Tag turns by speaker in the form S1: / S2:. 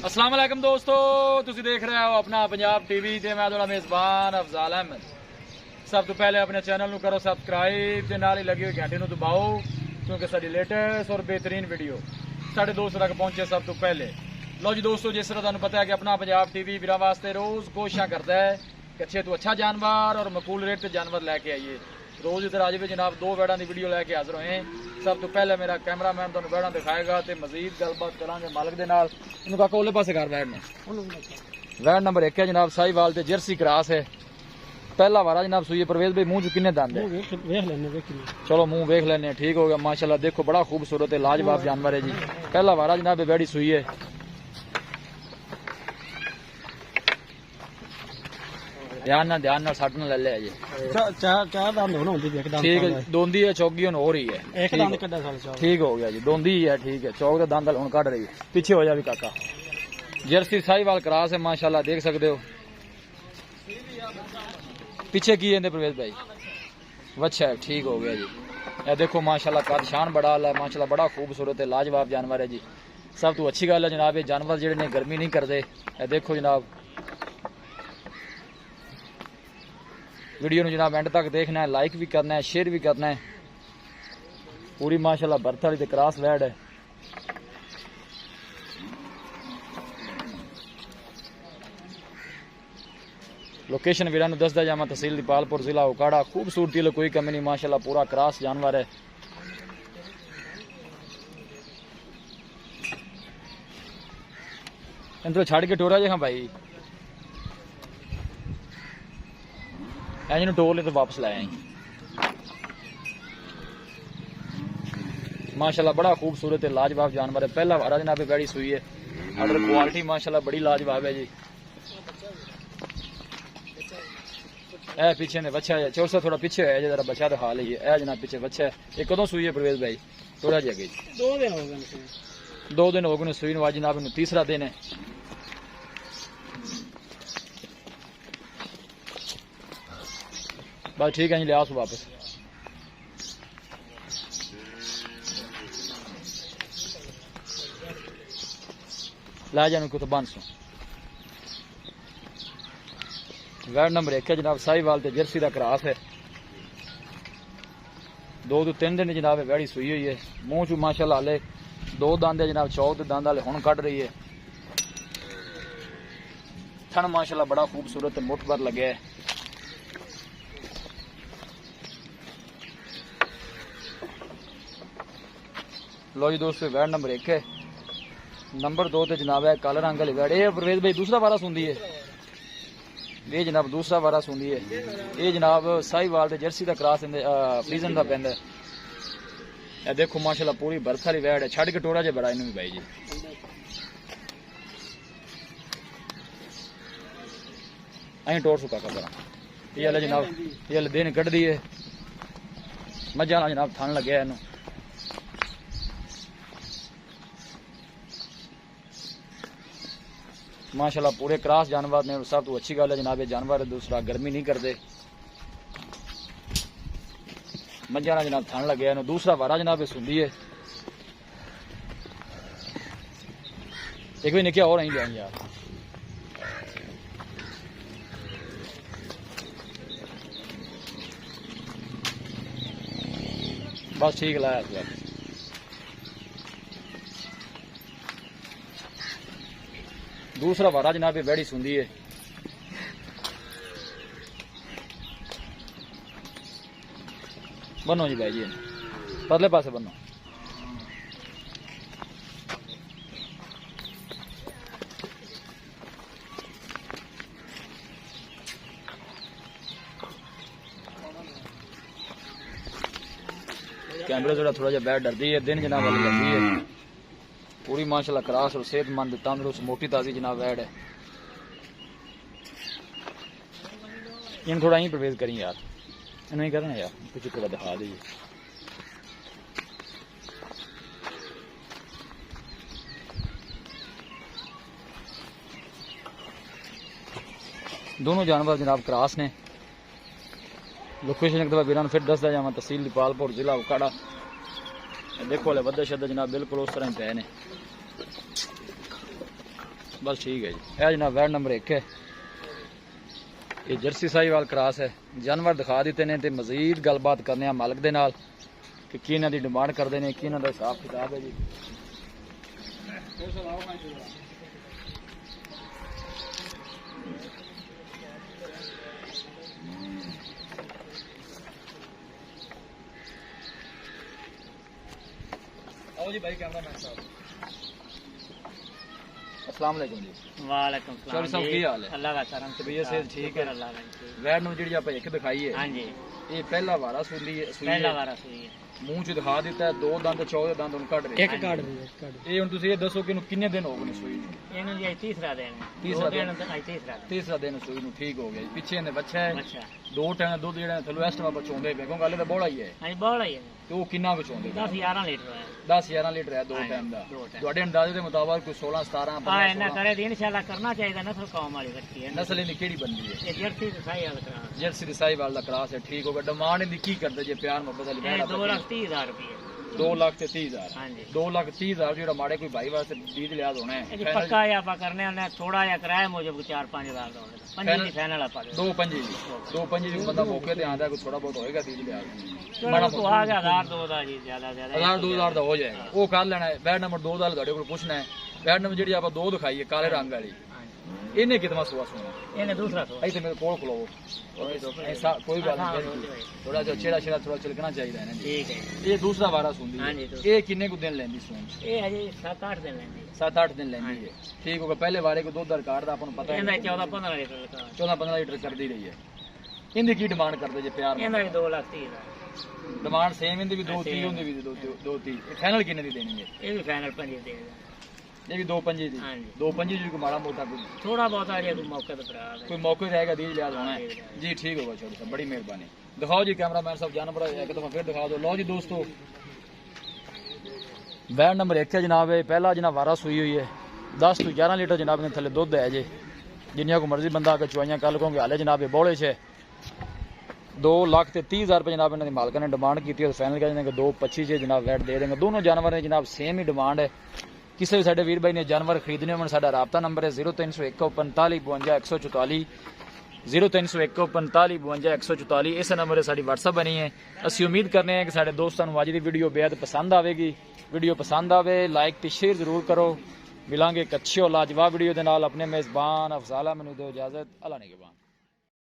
S1: अस्सलाम वालेकुम दोस्तों, तुसी देख रहे हो अपना पंजाब टीवी ते मैं थोड़ा मेज़बान अफजाल अहमद। सब तो पहले अपने चैनल नू करो सबसक्राइब ते नाल ही लगी हुई घंटी नू दबाओ क्योंकि साडी लेटेस्ट और बेहतरीन वीडियो साढ़े दोस्तों तक पहुंचे सब तो पहले। लो जी दोस्तों, जिस तरह तुहानू पता है कि अपना पंजाब टीवी वीरां वास्ते रोज़ कोशिशां करता है कि अच्छे तो अच्छा जानवर और मकूल रेट से जानवर लैके आइए। रोज़ इधर आज भी जनाब दो बैड़ा की वीडियो लैके हाजिर होए। सब तो पहले मेरा कैमरामैन तुहानू बैड़ा दिखाएगा तो मजीद गलबात करांगे मालिक दे नाल। इन्हू काका ओले पासे कर बैठ ने वैड नंबर 1 है जनाब, साहिवाल ते जर्सी क्रॉस है। पहला वारा जनाब सुई परवेज भाई, मुंह च किन्ने दंद है? चलो मुंह वेख लेने, ठीक हो गया माशाल्लाह। देखो बड़ा खूबसूरत है, लाजवाब जानवर है जी। पहला वारा जनाब बैड़ी सुई है। ध्यान ना सट ना ले ले जी। ठीक है, दोंदी है चौकी हुन हो रही है। ठीक हो गया जी, दोंदी है ठीक है। चौक के दंद हुन कट रही है। पीछे हो जा भी काका। जर्सी साहिवाल क्रॉस है माशाल्लाह, देख सकते हो। पीछे की है प्रवेश भाई? वच्छा है, ठीक हो गया जी। ये देखो माशाल्लाह कद शान बड़ा है माशाल्लाह, बड़ा खूबसूरत है, लाजवाब जानवर है जी। सब तो अच्छी गल है जनाब, ये जानवर जेडे ने गर्मी नहीं करते। ये देखो जनाब, वीडियो नू जनाब एंड तक देखना है, लाइक भी करना है, शेयर भी करना है। पूरी माशाल्लाह बर्थ वाली ते क्रॉस वैड है। लोकेशन वीरां नू दसदा जावां, तहसील दीपालपुर, जिला उकाड़ा। खूबसूरती लो कोई कमी नहीं माशाल्लाह, पूरा क्रॉस जानवर है। इन छड़ के टोरा जे हाँ भाई, टोर ले तो वापस लाया ही। माशाल्लाह बड़ा खूबसूरत है, लाजवाब जानवर है। पहला वारा जनाब बैड़ी सुई है और क्वालिटी माशाल्लाह बड़ी लाजवाब है जी। ए पीछे ने बच्चा है, चोर सा थोड़ा पीछे है जरा, बच्चा तो हाल ही है। ए जनाब पीछे बच्चा है। ये कदों सुई है परवेज भाई? थोड़ा जी अगे 2 दिन हो गए सुई नू, जनाब इन्हू तीसरा दिन है। बस ठीक है जी, लिया वापस। ला जाने को तो 500। वैड नंबर 1 है जनाब, साहिवाल ते जर्सी का क्रॉस है। 2 तो 3 दिन जनाब वैड़ी सुई हुई है। मुंह चू माशाल्लाह हाले 2 दंद है जनाब, चौक दंद वाले हुण कट रही है। थन माशाल्लाह बड़ा खूबसूरत मुठ भर लगे है। लो जी दोस्तों, वैड नंबर 1 है। नंबर 2 ते जनाब है काले रंग वाली वैड। ये परवेज भाई दूसरा वारा सुनदी है। ये जनाब दूसरा वारा सुनदी है। ये जनाब साहिवाल ते जर्सी का क्रॉस फ्रीजन का पैंदा है। ये देखो माशाल्लाह पूरी बर्फ वाली वैड है। छड़ के टोरा जे बड़ा इन्हू भी भाई जी। अं टोर सुका कर ये हले जनाब, ये हले दिन कट दी है। मजा ना जनाब थन लगे इनू। माशाल्लाह पूरे क्रॉस जानवर ने। सब तो अच्छी गल है जनाब, ये जानवर दूसरा गर्मी नहीं करते। मजा ना जनाब थन लगे इनू। दूसरा वारा जनाब सुंदी है। एक भी निकया और नहीं लिया यार। बस ठीक लाया यार। दूसरा वारा जनाब बैड़ी सुंदी है। बनो जी भाई जी, परले पासे बनो। कैमरे थोड़ा जा बैठ डरती है, दिन जनाब वाली लगती है। पूरी माशाल्लाह क्रॉस और सेहतमंद तंदुरुस्त मोटी ताजी जनाब वैड है। इन थोड़ा ही प्रवेश करी यार, नहीं करना यार, कुछ थोड़ा दिखा दीजिए। दोनों जानवर जनाब क्रॉस ने। लोकेशन एक दफा वीरान फिर दसदा जावा, तहसील दीपालपुर, जिला उकाड़ा। देखो हले वधे शद जनाब बिल्कुल उस तरह ही पे ने। बस ठीक है जी। यह जनाब वैड नंबर 1 है, ये जर्सी साहिवाल क्रॉस है। जानवर दिखा दिते ने ते मजीद गलबात करने मालक दे नाल कि की इन्हां दी डिमांड करदे ने, की इन्हां दा हिसाब किताब है जी। आओ जी भाई कैमरामैन साहब, अस्सलाम वालेकुम जी।
S2: वालेकुम
S1: चौधरी साहब की हाल है?
S2: अल्लाह का करम से
S1: भैया सेहत ठीक है?
S2: अल्लाह का
S1: वैड नूं जिहड़ी आपां एक दिखाई है,
S2: हां जी
S1: ये पहला वारा सूली सूई
S2: पहला
S1: है,
S2: वारा सुई है
S1: मूंह च दिखा दिता है, दो दंद चौथे दंद हुण कढ रहे
S2: एक काट दी
S1: ये हुण तुसीं ये दसो कि इहनूं किन्ने दिन हो गए ने सूई नूं?
S2: ਇਹਨੂੰ ਜੀ ਤੀਸਰਾ ਦਿਨ ਹੈ
S1: तीसरा दिन।
S2: ਤੀਸਰਾ
S1: तीसरा दिन सूई नूं ठीक हो गया जी। पिछे ने बच्चा है,
S2: ਅੱਛਾ
S1: दो टाइम दुध जेड़ा थल्लों इस टाइम चोंदे पे, क्योंकि हाले तो बड़ा ही है,
S2: ਹਾਂਜੀ ਬੋਲ ਹੀ ਹੈ
S1: तो वो किन्ना कुछ चोंदे
S2: 10 11 लीटर है
S1: 10-11 लीटर है दो
S2: हाँ,
S1: टाइम का।
S2: दो टाइम।
S1: ਤੁਹਾਡੇ ਅੰਦਾਜ਼ੇ ਦੇ ਮੁਤਾਬਕ ਕੋਈ 16-17
S2: ਆ ਇਹਨਾਂ ਕਰੇ ਦੀ ਇਨਸ਼ਾਅੱਲਾ ਕਰਨਾ ਚਾਹੀਦਾ ਨਸਲ ਕੌਮ ਵਾਲੀ ਬੱਚੀ ਹੈ
S1: ਨਸਲ ਇਹਦੀ ਕਿਹੜੀ ਬੰਦੀ ਹੈ?
S2: ਇਹ ਜਰਸੀ ਤੇ ਸਾਈ ਵਾਲਾ ਕਰਾ
S1: ਜਰਸੀ ਦੀ ਸਾਹੀਵਾਲ ਦਾ ਕਰਾਸ ਹੈ, ਠੀਕ ਹੋਗਾ। ਡਿਮਾਂਡ ਇਹਦੀ ਕੀ ਕਰਦੇ ਜੇ ਪਿਆਰ ਮੁਹੱਬਤ ਵਾਲੀ
S2: ਇਹ
S1: ਬਹਿਣਾ
S2: 2,30,000 ਰੁਪਏ
S1: 2,30,000
S2: ਹਾਂਜੀ
S1: 2,30,000 ਜਿਹੜਾ ਮਾੜੇ ਕੋਈ ਭਾਈ ਵਾਸਤੇ ਬੀਜ ਲਿਆਦ ਹੋਣਾ
S2: ਇਹ
S1: ਹੈ।
S2: ਜੀ ਪੱਕਾ ਹੀ ਆਪਾਂ ਕਰਨੇ ਉਹਨੇ ਥੋੜਾ ਜਿਹਾ ਕਿਰਾਇਆ ਮੁਜਬ 4-5,000 ਦਾ ਹੋਣਾ ਪੰਜੀ ਦੀ ਫਾਈਨਲ ਆਪਾਂ ਦੇ
S1: 2-5 ਜੀ 2-5 ਜੀ ਬੰਦਾ ਮੌਕੇ ਤੇ ਆਂਦਾ ਕੋਈ ਥੋੜਾ ਬਹੁਤ ਹੋਏਗਾ ਬੀਜ ਲਿਆਦ।
S2: ਚਲੋ ਤੂੰ ਆ ਗਿਆ 1,000 2 ਦਾ ਜੀ ਜ਼ਿਆਦਾ
S1: 1,000-2,000 ਦਾ ਹੋ ਜਾਏਗਾ, ਉਹ ਕਰ ਲੈਣਾ ਹੈ। ਬੈਡ ਨੰਬਰ 2 ਦਾ ਤੁਹਾਡੇ ਕੋਲ ਪੁੱਛਣਾ ਹੈ। ਬੈਡ ਨੰਬਰ ਜਿਹੜੀ ਆਪਾਂ 2 ਦਿਖਾਈ ਹੈ ਕਾਲੇ ਰੰਗ ਵਾਲੀ, ਇਹਨੇ ਕਿਤਨਾ ਸੁਆ ਸੁਣਾ?
S2: ਇਹਨੇ ਦੂਸਰਾ ਸੋ
S1: ਇੱਥੇ ਮੇਰੇ ਕੋਲ ਖਲੋਵੋ, ऐसा कोई बात नहीं, थोड़ा जो छेड़ा छेड़ा थोड़ा चिलकना चाहिए है ना जी।
S2: ਠੀਕ ਹੈ
S1: ये दूसरा वारा सुनदी
S2: हाँ
S1: है,
S2: जी,
S1: ये किन्ने को दिन लेंदी सुन?
S2: ਇਹ ਹਜੇ 7-8 ਦਿਨ ਲੈਂਦੀ
S1: 7-8 दिन लेंदी है, ठीक होगा। पहले वारे को दूध दरकार दा अपन पता है
S2: ਇਹਦਾ 14-15 ਲੀਟਰ ਲਗਾ
S1: 14-15 लीटर कर दी रही है। इनकी की डिमांड करदे जे प्यार
S2: ਇਹਦਾ ਵੀ 2,30,000
S1: डिमांड सेम इनदी भी 2-3
S2: same।
S1: होंदी भी 2-3 फाइनल किन्ने दी देनी है?
S2: ਇਹ ਵੀ ਫਾਈਨਲ 5 ਦੇ
S1: ये भी 2-5 दी
S2: हाँ जी।
S1: 2-5 जी को माड़ा मोटा कोई
S2: ਥੋੜਾ ਬਹੁਤ ਆ ਜੇ ਕੋਈ ਮੌਕੇ ਤੇ ਭਰਾ ਦੇ
S1: कोई मौके रहेगा दीज लिहाज होना है जी। ठीक होगा छोटे साहब, बड़ी मेहरबानी। दिखाओ जी कैमरामैन साहब जानवर एक दफा फिर दिखा दो। लो जी दोस्तों, वैन नंबर 1 है जनाब, है पहला जनाब वारा सुई हुई है, 10 to 11 लीटर जनाब ने थले दुध है जे। जिन्निया को मर्जी बंदा आके चुवाइयां कर लोगे हाले जनाब ये बोले छे 2,30,000 रुपये जनाब इन्होंने मालका ने डिमांड की थी, फाइनल कर देंगे 2,25 से जनाब वैट दे देंगे। दोनों जानवर ने जनाब सेम ही डिमांड है। किसी भी साडे वीर भाई ने जानवर खरीदने हो साडा राबता नंबर है 0301 45 52 144 0301 45 52 144। इस नंबर से साडी व्हाट्सएप बनी है। असी उम्मीद करने हैं कि साडे दोस्तों अज की वीडियो बेहद पसंद आएगी। वीडियो पसंद आवे लाइक ते शेयर जरूर करो। मिलांगे एक अच्छी और लाजवाब वीडियो के नाल। अपने मेजबान अफजाल अहमद नूं दो इजाजत, अल्लाह निगहबान।